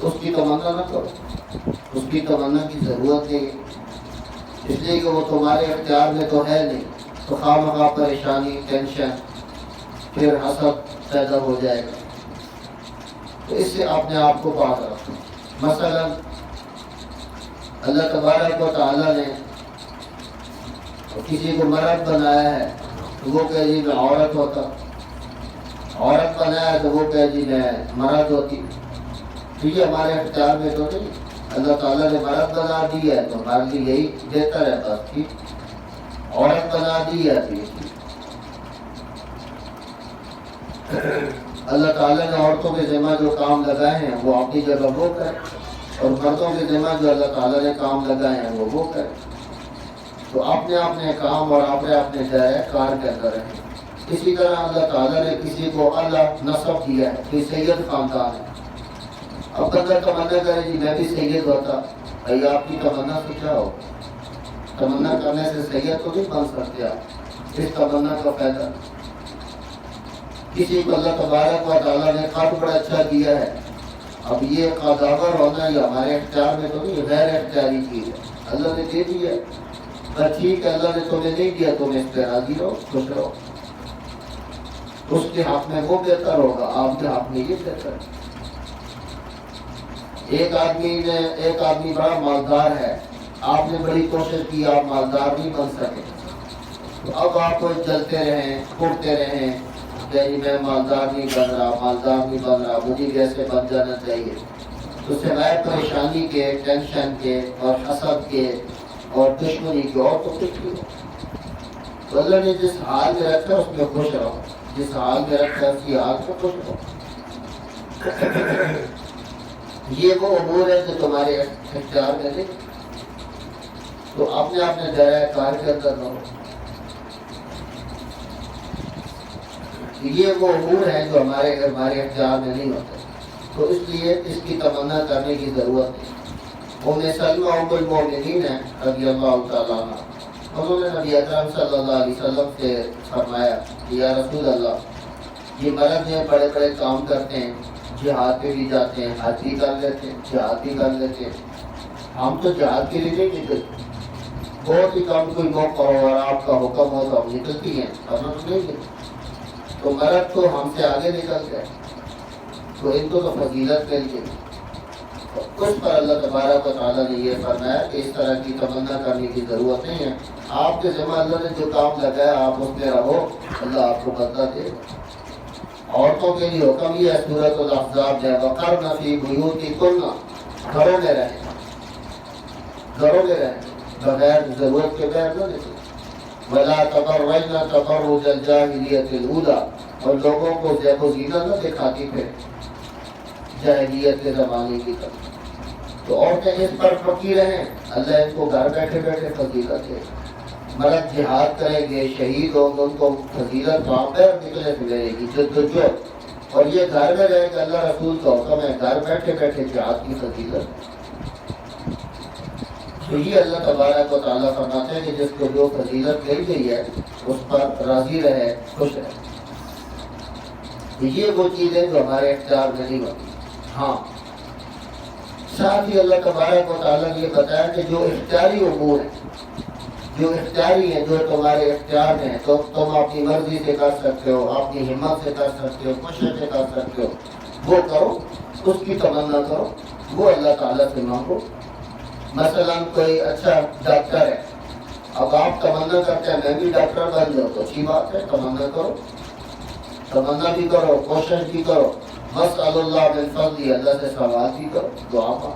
اس کی تمنا نہ کرو، اس کی تمنا کی ضرورت نہیں، اس لیے کہ وہ تمہارے اختیار میں تو ہے نہیں، تو خواہ مخواہ پریشانی، ٹینشن، پھر حسد پیدا ہو جائے گا۔ تو اس سے اپنے آپ کو پاک رکھو۔ مثلا اللہ تبارک و تعالیٰ نے کسی کو مرد بنایا ہے تو وہ کہے جی میں عورت ہوتا، عورت بنایا ہے تو وہ کہے جی میں مرد ہوتی۔ تو یہ ہمارے اختیار میں تو نہیں، اللہ تعالیٰ نے مرد بنا دی ہے تو ہمارے لیے یہی بہتر ہے، بس ٹھیک۔ عورت بنا دی ہے تو یہ ٹھیک۔ اللہ تعالیٰ نے عورتوں کے ذمہ جو کام لگائے ہیں وہ اپنی جگہ وہ کریں، اور مردوں کے ذمہ جو اللہ تعالیٰ نے کام لگائے ہیں وہ کریں۔ تو اپنے اپنے کام اور اپنے اپنے دائرۂ کار کے اندر رہیں۔ اسی طرح اللہ تعالیٰ نے کسی کو اللہ نسب دیا ہے، کوئی سید خاندان ہے، اب بندہ تمنا کرے جی میں بھی سید ہوتا، بھائی آپ کی تمنا سے کیا ہو؟ تمنا کرنے سے سید تو نہیں بن سکتے آپ، اس تمنا کا فائدہ۔ کسی کو اللہ تبارک و تعالیٰ نے قد بڑا اچھا دیا ہے، اب یہ قداور ہونا یہ ہمارے اختیار میں تو نہیں، غیر اختیاری چیز ہے، اللہ نے دے دیا ہے، بس ٹھیک ہے، اللہ نے تمہیں نہیں دیا، تم اس پہ راضی رہو، خوش رہو، اس کے حق میں وہ بہتر ہوگا، آپ کے حق میں یہ بہتر ہے۔ ایک آدمی بڑا مالدار ہے، آپ نے بڑی کوشش کی، آپ مالدار نہیں بن سکے، تو اب آپ کو جلتے رہیں، اٹھتے رہیں کہ میں مالدار نہیں بن رہا، مجھے کیسے بن جانا چاہیے، تو سوائے پریشانی کے، ٹینشن کے اور حسد کے اور دشمنی کے اور تو کچھ نہیں۔ تو اللہ نے جس حال میں رکھا ہے اس میں خوش رہو، جس حال میں رکھا ہے اس کی حال میں خوش رہو۔ یہ وہ امور ہے جو تمہارے اختیار میں نہیں، تو اپنے اپنے دائرۂ کار کے اندر رہو۔ یہ وہ امور ہیں جو ہمارے اختیار میں نہیں ہوتے، تو اس لیے اس کی تمنا کرنے کی ضرورت نہیں۔ ام سلمہ ام المؤمنین ہے رضی اللہ تعالیٰ عنہ، انہوں نے نبی اکرم صلی اللہ علیہ وسلم سے فرمایا کہ یا رسول اللہ، یہ مرد ہیں بڑے بڑے کام کرتے ہیں، جہاد پہ بھی جاتے ہیں، حج بھی کر لیتے ہیں، جہاد بھی کر لیتے ہیں، ہم تو جہاد کے لیے نہیں نکلتے، بہت ہی کم کوئی موقع ہو اور آپ کا حکم ہو تو ہم نکلتی ہیں، ورنہ تو نہیں نکلتے۔ تو مرد تو ہم سے آگے نکل گئے، تو ان کو تو فضیلت مل گئی۔ اس پر اللہ تبارک و تعالیٰ نے یہ فرمایا کہ اس طرح کی تمنا کرنے کی ضرورت نہیں ہے، آپ کے ذمہ اللہ نے جو کام لگایا آپ اس میں رہو، اللہ آپ کو بدلہ دے گا۔ عورتوں کے لیے حکم یہ ہے، سورۃ الاحزاب ہے، وقرن فی بیوتکن، گھروں میں رہیں، گھروں میں رہیں، بغیر ضرورت کے بغیر نہ نکلیں۔ ولا تبرجن تبرج الجاہلیۃ الاولیٰ، اور لوگوں کو زیب و زینت نہ دکھاتی پھر جاہلیت کے زمانے کی طرح۔ تو عورتیں اس پر پکی رہیں، اللہ ان کو گھر بیٹھے بیٹھے فضیلت دے۔ مرد جہاد کریں گے، شہید ہوں گے، ان کو فضیلت وہاں پہ نکلے ملے گی، جدوجہد، اور یہ گھر میں رہے کہ اللہ رسول کا حکم ہے گھر بیٹھے بیٹھے جہاد کی فضیلت۔ تو یہ اللہ تبارک و تعالیٰ فرماتے ہیں کہ جس کو جو فضیلت مل گئی ہے اس پر راضی رہے، خوش رہے۔ یہ وہ چیزیں جو ہمارے اختیار میں نہیں ہوتی۔ ہاں، ساتھ ہی اللہ تبارک و تعالیٰ نے یہ بتایا کہ جو اختیاری امور ہیں، جو اختیاری ہیں، جو تمہارے اختیار میں ہیں، تو تم اپنی مرضی سے کر سکتے ہو، اپنی ہمت سے کر سکتے ہو، کوشش سے کر سکتے ہو، وہ کرو، اس کی تمنا کرو، وہ اللہ تعالیٰ سے مانگو۔ مثلا کوئی اچھا ڈاکٹر ہے، اب آپ تمنا کرتے ہیں میں بھی ڈاکٹر بن جاؤں، تو اچھی بات ہے، تمنا کرو، تمنا بھی کرو، کوشش بھی کرو، مسأل اللہ من فضلہ، اللہ سے سوال بھی کرو، دعا مانگو۔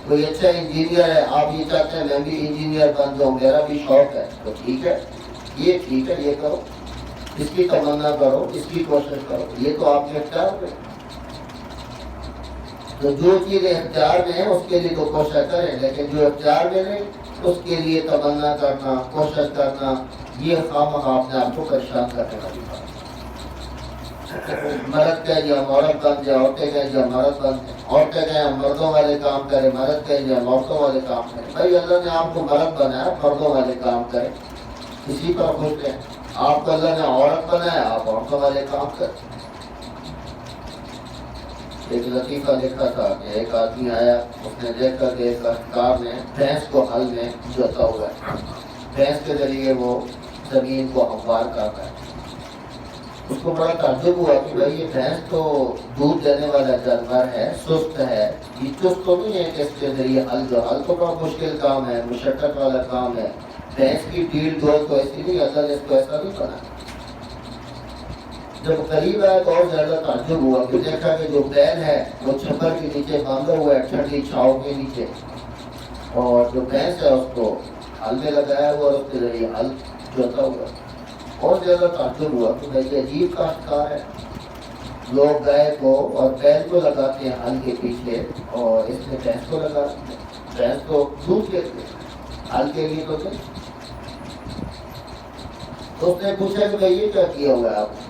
کوئی اچھا انجینئر ہے، آپ یہ چاہتے ہیں میں بھی انجینئر بن جاؤں، میرا بھی شوق ہے، تو ٹھیک ہے، یہ کرو، اس کی تمنا کرو، اس کی کوشش کرو، یہ تو آپ کے اختیار میں۔ تو جو چیزیں اختیار میں ہیں اس کے لیے تو کوشش کریں، لیکن جو اختیار میں نہیں اس کے لیے تمنا کرنا، کوشش کرنا، یہ خواہ اپنے آپ کو پریشان کرنے والی بات۔ مرد کہے جی ہم عورت بن جائے، عورتیں کہیں جی ہم مرد بن جائیں، عورتیں کہیں ہم مردوں والے کام کریں، مرد کہیں جی ہم عورتوں والے کام کریں۔ بھائی اللہ نے آپ کو مرد بنایا، مردوں والے کام کریں، اسی پر خوش رہیں۔ آپ کو اللہ نے عورت بنایا، آپ عورتوں والے کام کریں۔ ایک لطیفہ لکھا تھا کہ ایک آدمی آیا، اس نے دیکھا کہ ایک کار نے بھینس کو ہل میں جوتا ہوا ہے، بھینس کے ذریعے وہ زمین کو ہموار کرتا ہے۔ اس کو بڑا تعجب ہوا کہ بھائی یہ بھینس تو دودھ دینے والا جانور ہے، سست ہے، یہ چست تو نہیں ہے کہ اس کے ذریعے ہل تو بڑا مشکل کام ہے، مشقت والا کام ہے، بھینس کی ڈیل ڈول تو ایسی نہیں، اللہ نے اس کو ایسا نہیں بنا۔ جب قریب آیا تو اور زیادہ تعجب ہوا کہ دیکھا کہ جو بیل ہے وہ چھپر کے نیچے باندھا ہوا ہے، ٹھنڈی چھاؤں کے نیچے، اور جو بھینس ہے اس کو ہل میں لگایا ہوا اور اس کے ذریعے ہل جوتا ہوا۔ اور زیادہ تعجب ہوا کہ بھائی یہ عجیب کاشتکار ہے، لوگ گائے کو اور بیل کو لگاتے ہیں ہل کے پیچھے، اور اس میں بھینس کو لگاتے ہیں، بھینس تو دودھ کے لیے، ہل کے لیے تو نہیں۔ تو اس نے پوچھا کہ بھائی یہ کیا کیا ہوا ہے آپ نے؟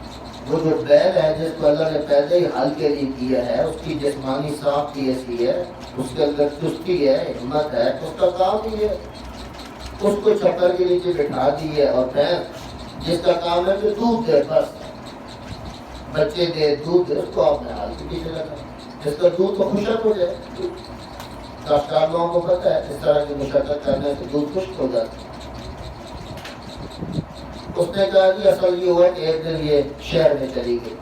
وہ جو بیل ہے جس کو اللہ نے پہلے ہی ہل کے لیے کیا ہے، اس کی جسمانی ساخت ایسی ہے، اس کے اندر چستی ہے، ہمت ہے، اس کا کام ہی ہے، اس کو چھپر کے نیچے بٹھا دی ہے، اور بھینس جس کا کام ہے کہ دودھ دے، بس بچے دے، دودھ دے، اس کو آپ نے ہل کے پیچھے لگا، جس کا دودھ تو خشک ہو جائے۔ کاشتکار لوگوں کو پتہ ہے اس طرح کی مشقت کرنے سے دودھ خشک ہو جاتا ہے۔ اس نے کہا کہ اصل یہ ہوا کہ ایک دن یہ شہر میں چلی گئی،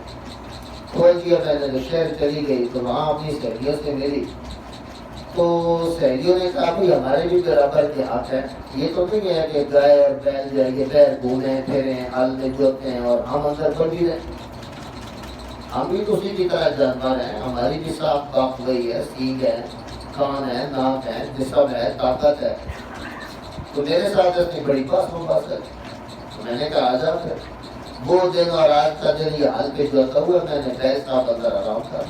کھول دیا میں نے، شہر چلی گئی تو وہاں اپنی سہیلیوں سے ملی، تو سہیلیوں نے کہا کہ ہمارے بھی برابر کے ہاتھ ہیں، یہ تو نہیں ہے کہ گائے اور بیل جو ہے یہ پیر گھومیں پھریں ہل میں جوتے ہیں اور ہم اندر بڑھی رہیں، ہم بھی تو اسی کی طرح جانور ہیں، ہماری بھی صاف باف گئی ہے، سینگ ہے، کان ہے، ناک ہے، جسم ہے، طاقت ہے، تو میرے ساتھ اتنی بڑی بات ہے۔ میں نے کہا آجا پھر۔ وہ دن اور آج کا دن یہ ہل پہ جوتا ہوا، میں نے بیل صاحب اندر آرام تھا۔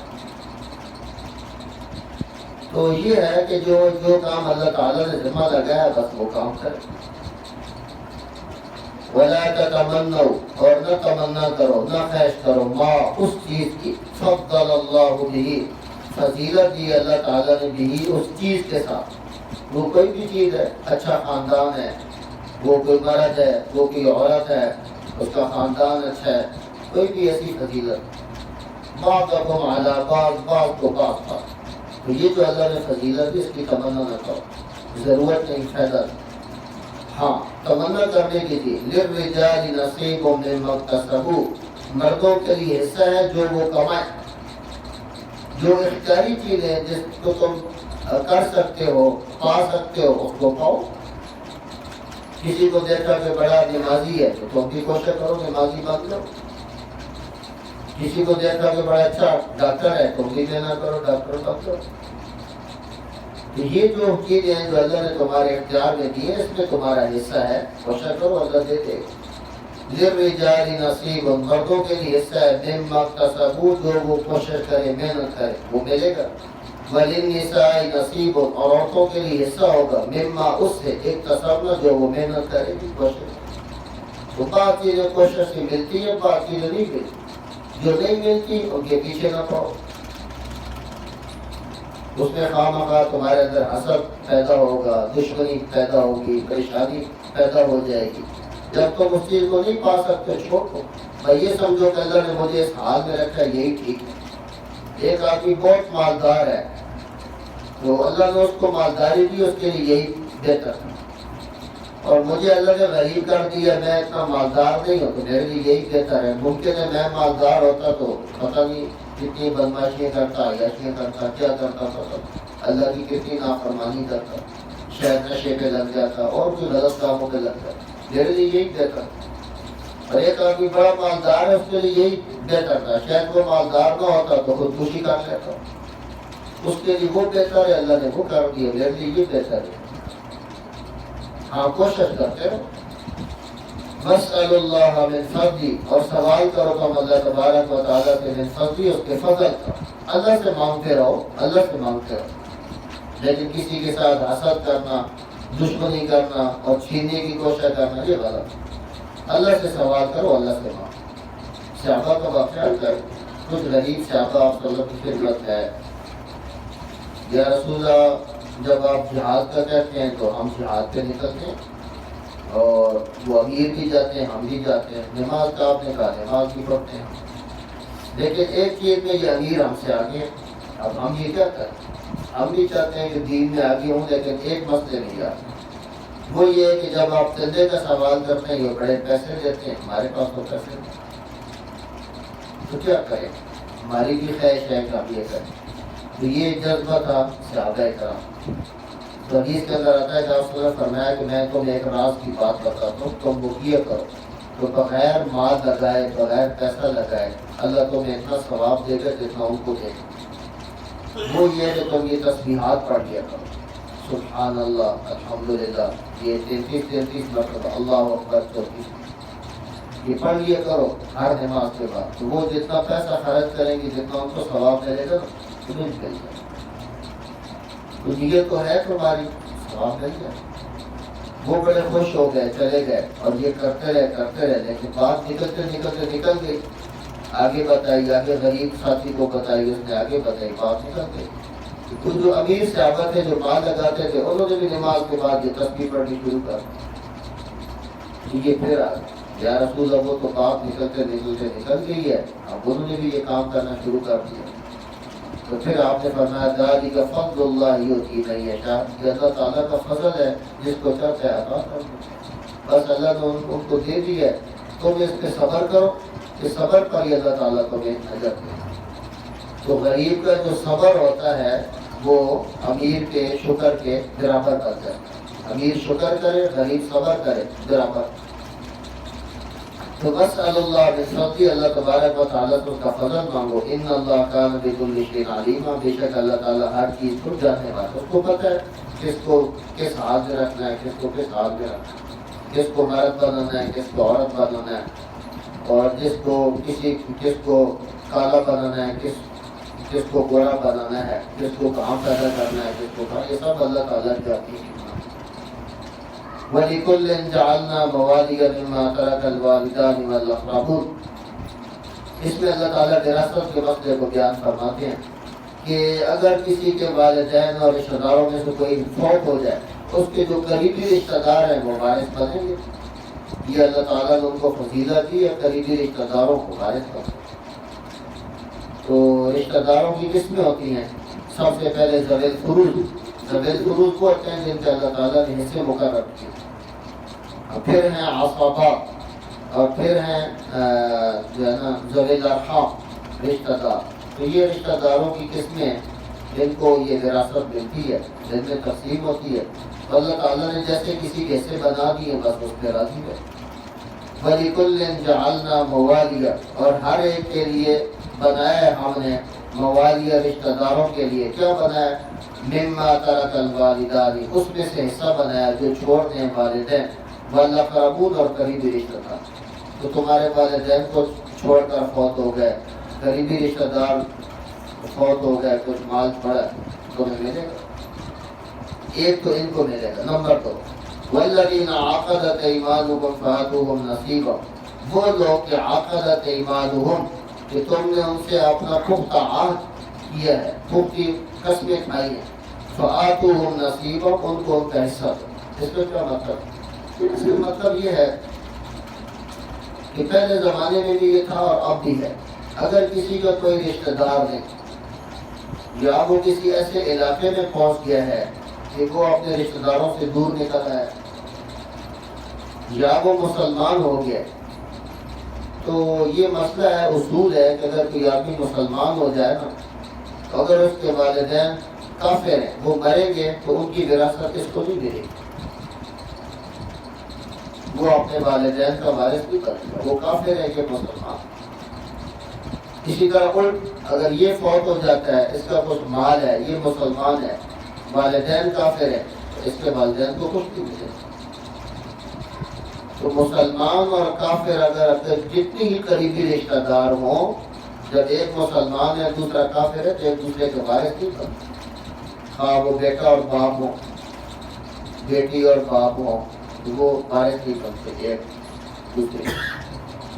تو یہ ہے کہ جو کام اللہ تعالیٰ نے ذمہ لگایا بس وہ کام کرے۔ وَلَا تَتَمَنَّوْا، اور نہ تمنا کرو، نہ خواہش کرو، ما اس چیز کی، فضل اللہ بہ، فضیلت دی اللہ تعالیٰ نے بھی اس چیز کے ساتھ۔ وہ کوئی بھی چیز ہے، اچھا خاندان ہے، وہ کوئی مرد ہے، وہ کوئی عورت ہے، اس کا خاندان اچھا ہے، کوئی بھی ایسی فضیلت، بعضکم علی بعض، بعض کو بعض پر، تو یہ جو اللہ نے فضیلت دی اس کی تمنا نہ کرو، ضرورت نہیں، فائدہ نہیں۔ ہاں تمنا کرنے کی تھی، للرجال نصیب مما اکتسبوا، مردوں کے لیے حصہ ہے جو وہ کمائیں، جو اختیاری چیز ہے جس کو تم کر سکتے ہو، پا سکتے ہو، اس کو پاؤ۔ کسی کو دیکھا کہ بڑا نمازی ہے تو تم بھی کوشش کرو نمازی بن لو، کسی کو دیکھا کہ بڑا اچھا ڈاکٹر ہے تم بھی دینا کرو ڈاکٹر بن لو۔ تو یہ جو چیزیں ہیں جو اللہ نے تمہارے اختیار میں دی ہے اس میں تمہارا حصہ ہے، کوشش کرو اللہ دے دے گا۔ للرجال نصیب، مردوں کے لیے حصہ ہے، مما اکتسبوا، جو وہ کوشش کرے محنت کرے وہ ملے گا۔ وللنساء نصیب، اور عورتوں کے لیے حصہ ہوگا، مما اس سے، اکتسبنا جو وہ محنت کرے گی، کوشش۔ تو بعض چیزیں کوشش سے ملتی ہے، بعض چیزیں نہیں ملتی، جو نہیں ملتی ان کے پیچھے نہ پڑو، اس میں خواہ تمہارے اندر حسد پیدا ہوگا، دشمنی پیدا ہوگی، پریشانی پیدا ہو جائے گی۔ جب تم اس چیز کو نہیں پا سکتے چھوڑ دو، بھائی یہ سمجھو کہ اللہ نے مجھے اس حال میں رکھا ہے یہی ٹھیک ہے۔ ایک آدمی بہت مالدار ہے تو اللہ نے اس کو مالداری دی، اس کے لیے یہی بہتر تھا، اور مجھے اللہ نے غریب کر دیا، میں اتنا مالدار نہیں ہوں تو میرے لیے یہی بہتر ہے۔ ممکن ہے میں مالدار ہوتا تو پتہ نہیں کتنی بدماشیاں کرتا، عیاشیاں کرتا، کیا کرتا تھا، اللہ کی کتنی نافرمانی کرتا، شاید نشے پہ لگ جاتا اور کوئی غلط کاموں پہ لگ جاتا، میرے لیے یہی بہتر تھا۔ اور ایک آدمی بڑا مالدار ہے اس کے لیے یہی بہتر تھا، شاید وہ مالدار نہ ہوتا تو خودکشی کر لیتا، اس کے لیے وہ بہتر ہے، اللہ نے وہ کر دیا، میرے لیے یہ بہتر ہے۔ ہاں کوشش کرتے رہو، وَاسْأَلُ اللَّهَ مِنْ فَضْلِهِ، اور سوال کرو تم اللہ تبارک و تعالیٰ سے، من فضلی، اس کے فضل کا، اللہ سے مانگتے رہو، اللہ سے مانگتے رہو، لیکن کسی کے ساتھ حسد کرنا، دشمنی کرنا اور چھیننے کی کوشش کرنا یہ غلط ہے۔ اللہ سے سوال کرو، اللہ سے مانگو۔ صحابہ کا واقعہ کرو، کچھ غریب صحابہ آپ صلی اللہ علیہ وسلم کی خدمت ہے، یا رسول اللہ جب آپ جہاد کا کہتے ہیں تو ہم جہاد پہ نکلتے ہیں، اور وہ امیر بھی جاتے ہیں ہم بھی جاتے ہیں، نماز کا آپ نے کہا نماز بھی پڑھتے ہیں، لیکن ایک چیز میں یہ امیر ہم سے آگے اب ہم یہ کیا کریں؟ ہم بھی چاہتے ہیں کہ دین میں آگے ہوں، لیکن ایک مسئلے نہیں آتے، وہ یہ ہے کہ جب آپ چندے کا سوال کرتے ہیں یہ بڑے پیسے دیتے ہیں، ہمارے پاس تو پیسے نہیں، تو کیا کریں؟ ہماری بھی خواہش ہے کہ ہم یہ کریں۔ تو یہ جذبہ تھا صحابہ کرام۔ تو حدیث کے اندر آتا ہے کہ آپ نے فرمایا کہ میں تمہیں ایک راز کی بات بتاتا ہوں، تم وہ کیا کرو تو بغیر مال لگائے، بغیر پیسہ لگائے اللہ تمہیں اتنا ثواب دے گا جتنا ان کو دے گا۔ وہ یہ کہ تم یہ تسبیحات پڑھ لیا کرو، سبحان اللہ، الحمدللہ، یہ 33 مرتبہ، اللہ اکبر 34، یہ پڑھ لیا کرو ہر نماز کے بعد۔ تو وہ جتنا پیسہ خرچ کریں گے جتنا ان کو ثواب ملے گا تمہیں مل جائے گا۔ تو نیت تو ہے تمہاری، ثواب مل جائے۔ وہ بڑے خوش ہو گئے، چلے گئے اور یہ کرتے رہے، لیکن بات نکل گئی۔ آگے بتائی، آگے غریب ساتھی کو بتائی، اس نے آگے بتائی، بات نکل گئی۔ تو جو امیر صحابہ تھے جو مال لگاتے تھے انہوں نے بھی نماز کے بعد یہ تسبیح پڑھنی شروع کر دی۔ یہ پھر آ گئے، یا رسول اللہ وہ تو بات نکل گئی ہے، اب انہوں نے بھی یہ کام کرنا شروع کر دیا۔ تو پھر آپ نے فرمایا ذالک فضل اللہ یؤتی من یشاء، یہ اللہ تعالیٰ کا فضل ہے، جس کو چاہتا ہے عطا کر دے۔ بس اللہ نے ان کو دے دی ہے، تم اس پہ صبر کرو، کہ صبر پر ہی اللہ تعالیٰ تمہیں اجر دے۔ تو غریب کا جو صبر ہوتا ہے وہ امیر کے شکر کے برابر کرتا ہے۔ امیر شکر کرے، غریب صبر کرے، برابر۔ تو بس اللہ بفضل، اللہ تبارک و تعالیٰ سے اس کا فضل مانگو۔ ان اللہ کان بکل شیء علیما، بے شک اللہ تعالیٰ ہر چیز کو جاننے والا، اس کو پتہ ہے کس کو کس حال میں رکھنا ہے، کس کو کس حال میں رکھنا ہے، کس کو مرد بنانا ہے، کس کو عورت بنانا ہے، اور کس کو کالا بنانا ہے، کس کو گورا بنانا ہے، کس کو کہاں پیدا کرنا ہے، کس کو کہاں، یہ سب اللہ تعالیٰ جانتی ہے۔ وَلِكُلٍّ جَعَلْنَا مَوَالِيَ مِمَّا تَرَكَ الْوَالِدَانِ وَالْأَقْرَبُونَ، اس میں اللہ تعالیٰ وراثت کے مسئلے کو بیان فرماتے ہیں کہ اگر کسی کے والدین اور رشتہ داروں میں سے کوئی فوت ہو جائے، اس کے جو قریبی رشتہ دار ہیں وہ وارث بنیں گے۔ یہ اللہ تعالیٰ نے ان کو فضیلت دی ہے، قریبی رشتہ داروں کو وارث بنیں۔ تو رشتہ داروں کی قسمیں ہوتی ہیں، سب سے پہلے ذوی الفروض کو ہوتے ہیں جن کے اللہ تعالیٰ نے حصے مقرر کیے، اور پھر ہیں عصبہ، اور پھر ہیں جو ہے نا ذوی الارحام، رشتہ دار۔ تو یہ رشتہ داروں کی قسمیں ہیں جن کو یہ وراثت ملتی ہے، جن میں تقسیم ہوتی ہے۔ اللہ تعالیٰ نے جیسے کسی کے حصے بنا دیے بس اس پہ راضی ہے۔ وَلِكُلٍّ جَعَلْنَا مَوَالِيَ، اور ہر ایک کے لیے بنایا ہے ہم نے موالیہ، رشتہ داروں کے لیے کیا بنایا؟ مما ترک الوالدان، اس میں سے حصہ بنایا جو چھوڑ دیں والدین، والاقربون، اور قریبی رشتہ دار۔ تو تمہارے والدین کو چھوڑ کر فوت ہو گئے، قریبی رشتہ دار فوت ہو گئے، کچھ مال پڑا، تمہیں ملے گا، ایک تو ان کو ملے گا۔ نمبر 2، والذین عقدت ایمانهم فآتوہم نصیبهم، وہ لوگ کہ عقدت ایمانهم، کہ تم نے ان سے اپنا پختہ عہد کیا ہے، پختی قسمیں کھائی ہیں، فآتوہم نصیبهم، ان کو ان کا حصہ دو۔ اس کا کیا مطلب؟ اس کا مطلب یہ ہے کہ پہلے زمانے میں بھی یہ تھا اور اب بھی ہے، اگر کسی کا کوئی رشتہ دار نہیں، یا وہ کسی ایسے علاقے میں پہنچ گیا ہے کہ وہ اپنے رشتہ داروں سے دور نکل ہے، یا وہ مسلمان ہو گیا، تو یہ مسئلہ ہے، اصول ہے کہ اگر کوئی آدمی مسلمان ہو جائے نا، تو اگر اس کے والدین کافر ہیں، وہ مریں گے تو ان کی وراثت اس کو نہیں ملے گی، وہ اپنے والدین کا وارث نہیں کرے گا، وہ کافر ہے کہ مسلمان۔ اسی طرح الٹ، اگر یہ فوت ہو جاتا ہے، اس کا کچھ مال ہے، یہ مسلمان ہے، والدین کافر ہے، تو اس کے والدین کو کچھ نہیں ملے گا۔ تو مسلمان اور کافر اگر جتنی ہی قریبی رشتہ دار ہوں، جب ایک مسلمان ہے دوسرا کافر ہے تو ایک دوسرے کے وارث نہیں بنتے، ہاں وہ بیٹا اور باپ ہوں، بیٹی اور باپ ہوں، تو وہ وارث نہیں بنتے ایک دوسرے۔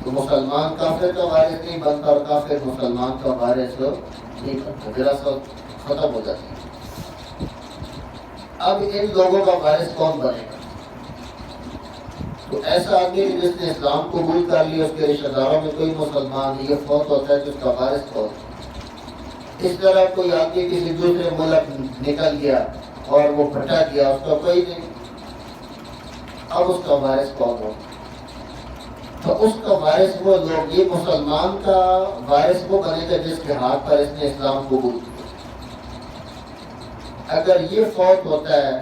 تو مسلمان کافر کا وارث نہیں بنتا اور کافر مسلمان کا وارث نہیں بنتا، وراثت ختم ہو جاتی ہے۔ اب ان لوگوں کا وارث کون بنے گا؟ تو ایسا آدمی جس نے اسلام قبول کر لیا، اس کے رشتہ داروں میں کوئی مسلمان نہیں، یہ فوت ہوتا ہے تو اس کا وارث کون ہے؟ اس طرح کوئی آدمی کسی دوسرے ملک نکل گیا اور وہ پھٹا گیا، اس کا کوئی نہیں، اب اس کا وارث کون ہو؟ تو اس کا وارث وہ لوگ، یہ مسلمان کا وارث وہ بنے گا جس کے ہاتھ پر اس نے اسلام قبول کیا۔ اگر یہ فوت ہوتا ہے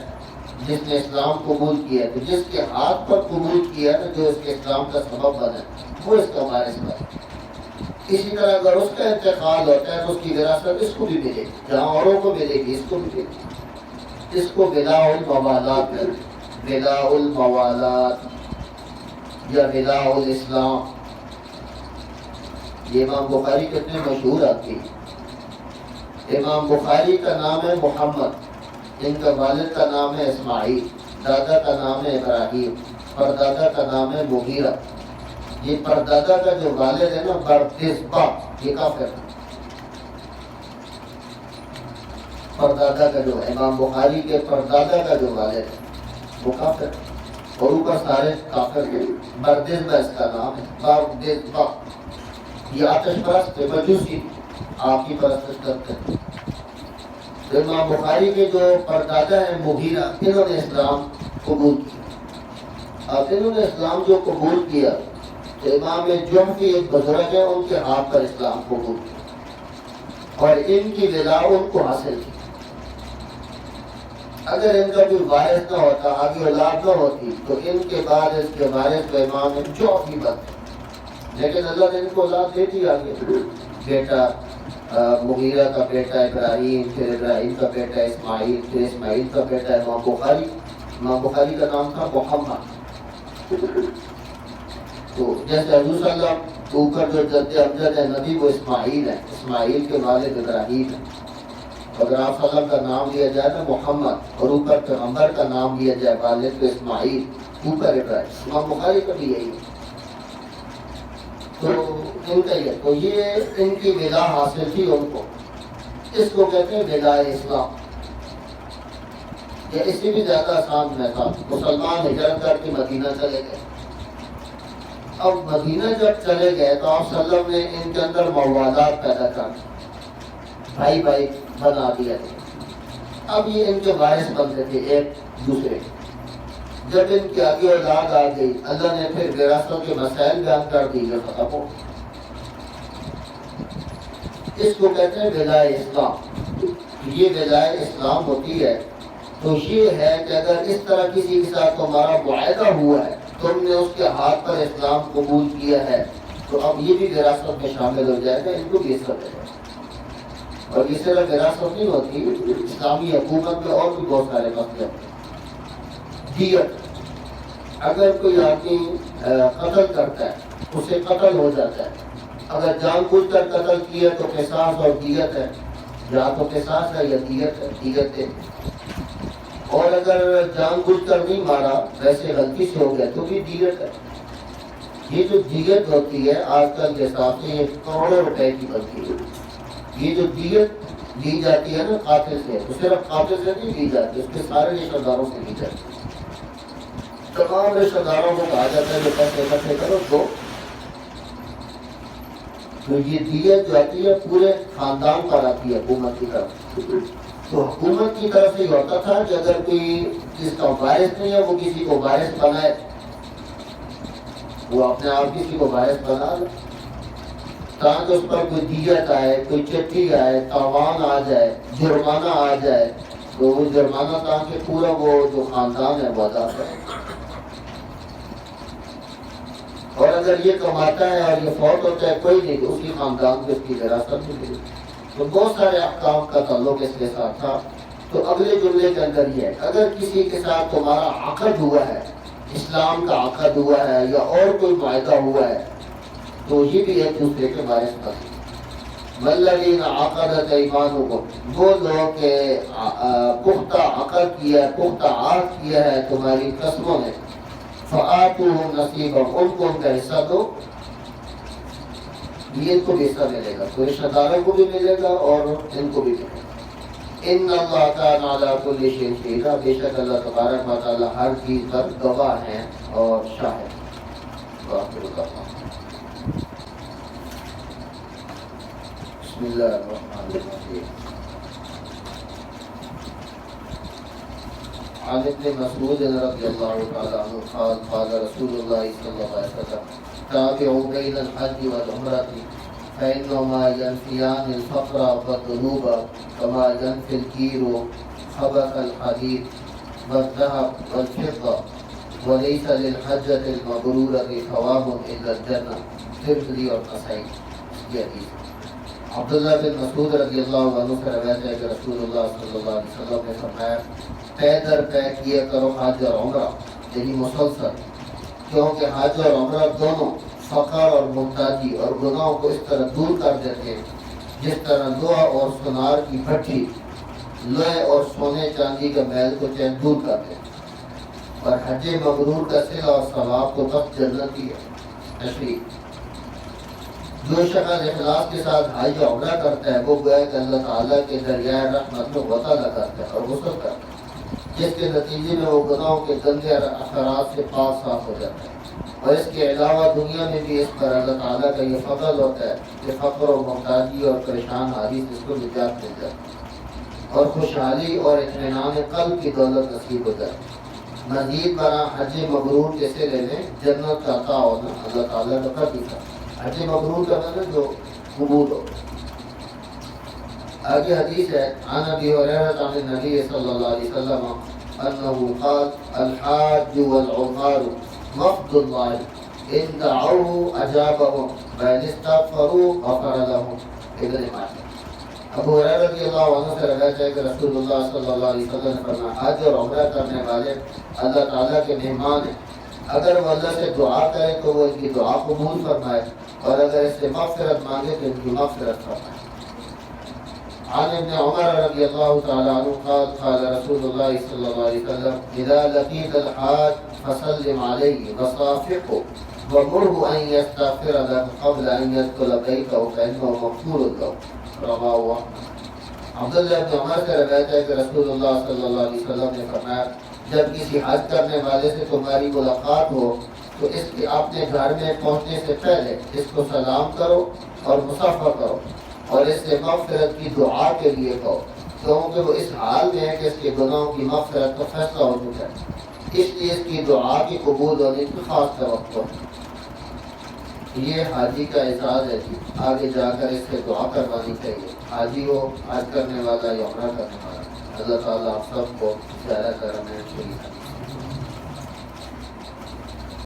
جس نے اسلام قبول کیا، تو جس کے ہاتھ پر قبول کیا نا، جو اس کے اسلام کا سبب بنا، وہ اس کا وارث بنے۔ اسی طرح اگر اس کا انتقال ہوتا ہے تو اس کی وراثت اس کو بھی ملے گی، جہاں اوروں کو ملے گی اس کو بھی ملے گی۔ اس کو ولاء الموالات ہے، ولاء الموالات یا ولاء الاسلام۔ یہ امام بخاری کتنے مشہور آتی ہے۔ امام بخاری کا نام ہے محمد، ان کا والد کا نام ہے اسماعیل، دادا کا نام ہے ابراہیم، پردادا کا نام ہے مغیرہ۔ یہ پردادا کا جو والد ہے نا، بردزبہ، یہ کافر ہے۔ پردادا کا جو امام بخاری کے پردادا کا جو والد ہے وہ کافر ہے، اور اوپر سارے کافر ہیں۔ بردزبہ اس کا نام ہے، بردزبہ۔ یہ آتش پرست ہے، مجوسی، آپ کی پرستش کرتے ہیں۔ تو امام بخاری کے جو پردادا ہیں مغیرہ، انہوں نے اسلام قبول کیا۔ اب انہوں نے اسلام جو قبول کیا تو امام جعفی ایک بزرگ ہے، ان کے ہاتھ پر اسلام قبول کیا اور ان کی ولاء ان کو حاصل کی۔ اگر ان کا کوئی وارث نہ ہوتا، آگے اولاد نہ ہوتی، تو ان کے بعد اس کے وارث کو امام جعفی بنتے، لیکن اللہ نے ان کو اولاد دے دی آگے۔ بیٹا مغیرہ کا بیٹا ابراہیم، پھر ابراہیم کا بیٹا اسماعیل، پھر اسماعیل کا بیٹا امام بخاری۔ امام بخاری کا نام تھا محمد۔ تو جیسے حضور صلی اللہ علیہ وسلم کے اوپر جو جد امجد ہے نبی، وہ اسماعیل ہے، اسماعیل کے والد ابراہیم ہے۔ اگر آپ صلی اللہ علیہ وسلم کا نام لیا جائے تو محمد، اور اوپر پیغمبر کا نام لیا جائے والد تو اسماعیل، اوپر ابراہیم۔ امام بخاری کا بھی یہی ہے۔ تو ان کا یہ، تو یہ ان کی ولا حاصل تھی ان کو، اس کو کہتے ہیں ولاء اسلام۔ یا اس سے بھی زیادہ آسان میں تھا، مسلمان ہجرت کر کے مدینہ چلے گئے۔ اب مدینہ جب چلے گئے تو آپ صلی اللہ علیہ وسلم نے ان کے اندر موالات پیدا کر دی، بھائی بھائی بنا دیا تھا۔ اب یہ ان کے وارث بنتے تھے ایک دوسرے۔ جب ان کی آگے اولاد آ گئی، اللہ نے پھر وراثت کے مسائل بیان کر دی، جو ختم ہو۔ اس کو کہتے ہیں ولاء اسلام۔ یہ ولاء اسلام ہوتی ہے تو یہ ہے کہ اگر اس طرح کسی کے ساتھ تمہارا معاہدہ ہوا ہے، تم نے اس کے ہاتھ پر اسلام قبول کیا ہے، تو اب یہ بھی وراثت میں شامل ہو جائے گا، ان کو بھی حصہ دے گا۔ اور اس طرح وراثت نہیں ہوتی، اسلامی حکومت میں اور بھی بہت سارے مسئلے ہیں۔ دیت، اگر کوئی آدمی قتل کرتا ہے، اسے قتل ہو جاتا ہے، اگر جان بوجھ کر قتل کیا تو قصاص اور دیت ہے، یا تو قصاص ہے یا دیت ہے، دیت ہے۔ اور اگر جان بوجھ کر نہیں مارا، ویسے غلطی سے ہو گیا تو بھی دیت ہے۔ یہ جو دیت ہوتی ہے آج کل کے حساب سے یہ کروڑوں روپے کی بنتی ہے۔ یہ جو دیت دی جاتی ہے نا قاتل سے، تو صرف قاتل سے نہیں دی جاتی، اس کے سارے رشتہ داروں سے دی جاتی ہے۔ تمام رشتہ داروں کو کہا جاتا ہے کہ پیسے اکٹھے کرو دو، تو یہ دیت جو آتی ہے پورے خاندان پر آتی ہے حکومت کی طرف۔ تو حکومت کی طرف سے یہ ہوتا تھا کہ اگر کوئی جس کا وارث نہیں ہے وہ کسی کو وارث بنائے، وہ اپنے آپ کسی کو وارث بنا لے، تاکہ اس پر کوئی دیت آئے، کوئی چٹھی آئے، تاوان آ جائے، جرمانہ آ جائے، تو وہ جرمانہ تاکہ پورا وہ جو خاندان ہے وہ ادا کرے۔ اور اگر یہ کماتا ہے اور یہ فوت ہوتا ہے کوئی نہیں، تو اس کی خاندان کو اس کی وراثت نہیں ملے۔ تو بہت سارے احکام کا تعلق اس کے ساتھ تھا۔ تو اگلے جملے کے اندر یہ ہے، اگر کسی کے ساتھ تمہارا عقد ہوا ہے، اسلام کا عقد ہوا ہے یا اور کوئی معاہدہ ہوا ہے، تو یہ بھی ایک دوسرے کے وارث بنتے ہیں۔ والذین عقدت ایمانکم، وہ لوگ کہ پختہ عقد کیا ہے، پختہ عہد کیا ہے تمہاری قسموں نے، فآتوہم نصیبہم، ان کو ان کا حصہ دو۔ یہ ان کو بھی حصہ ملے گا، تو رشتہ داروں کو بھی ملے گا اور ان کو بھی ملے گا۔ ان اللہ کان علی کل شیء شہیدا، بے شک اللہ تبارک و تعالی ہر چیز پر گواہ ہیں اور شاہد۔ بسم اللہ الرحمن الرحیم. عن ابن مسعود رضی اللہ تعالی عنہ قال قال رسول اللہ صلی اللہ علیہ وسلم تابعوا بین الحج والعمرة فإنهما ينفيان الفقر والذنوب كما ينفي الكير خبث الحديد والذهب والفضة وليس للحجة المبرورة ثواب إلا الجنة. ترمذی اور نسائی. یہ حدیث عبداللہ بن مسعود رضی اللہ عنہ سے روایت ہے کہ رسول اللہ صلی اللہ علیہ وسلم نے فرمایا پے در پے کیا کرو حج اور عمرہ، یعنی مسلسل، کیونکہ حج اور عمرہ دونوں فقر اور محتاجی اور گناہوں کو اس طرح دور کر دیتے ہیں جس طرح لوہا اور سونار کی بھٹی لوہے اور سونے چاندی کا میل کو چین دور کر دیتے ہیں. اور حج مبرور کا صلہ اور ثواب کو بخت جنتی ہے. تشریح: جو شخص اخلاص کے ساتھ حج یا عمرہ کرتا ہے وہ گویا کہ اللہ تعالیٰ کے دریائے رحمت میں غوطہ لگاتا ہے اور غسل کرتا ہے، جس کے نتیجے میں وہ گناہوں کے گندے اثرات سے پاک صاف ہو جاتا ہے. اور اس کے علاوہ دنیا میں بھی اس پر اللہ تعالیٰ کا یہ فضل ہوتا ہے کہ فقر و محتاجی اور پریشان حالی سے اس کو نجات مل جاتی ہے اور خوشحالی اور اطمینان قلب کی دولت نصیب ہو جاتی ہے. مزید برآں حج مبرور کے صلے میں جنت کا عطا ہونا اللہ تعالیٰ کا قدر ہے. حج مبرور کا مطلب جو قبول ہو. آگے حدیث ہے عن ابی ہریرہ عن النبی صلی اللہ علیہ وسلم انه قال الحاج والعمار وفد اللہ ان دعوه اجابهم وان استغفروا غفر لهم. ابن ماجہ. ابو ہریرہ رضی اللہ عنہ سے روایت ہے کہ رسول اللہ صلی اللہ علیہ وسلم نے فرمایا حج اور عمرہ کرنے والے اللہ تعالیٰ کے مہمان ہیں، اگر وہ اللہ سے دعا کرے تو وہ ان کی دعا قبول فرمائے اور اگر اس سے مغفرت مانگے تو ان کی مغفرت فرمائے. عن ابن عمر رضی اللہ تعالی عنہ قال قال رسول اللہ صلی اللہ علیہ وسلم اذا لقيت الحاج فسلم عليه وصافحه ومره ان يستغفر لك قبل ان يدخل بيته فانه مغفور له. رواه احمد. عبداللہ بن عمر سے روایت ہے کہ رسول اللہ صلی اللہ علیہ وسلم نے فرمایا جب کسی حج کرنے والے سے تمہاری ملاقات ہو تو اس کے اپنے گھر میں پہنچنے سے پہلے اس کو سلام کرو اور مصافحہ کرو اور اس سے مغفرت کی دعا کے لیے کہو، کیونکہ وہ اس حال میں ہے کہ اس کے گناہوں کی مغفرت کا فیصلہ ہو چکا ہے، اس لیے اس کی دعا کی قبول ہونے کی خاص توقع ہے. یہ حاجی کا اعزاز ہے جی، آگے جا کر اس سے دعا کروانی چاہیے. حاجی ہو، حج کرنے والا یا عمرہ کرنے والا، اللہ تعالیٰ آپ سب کو زیادہ کرم ہے.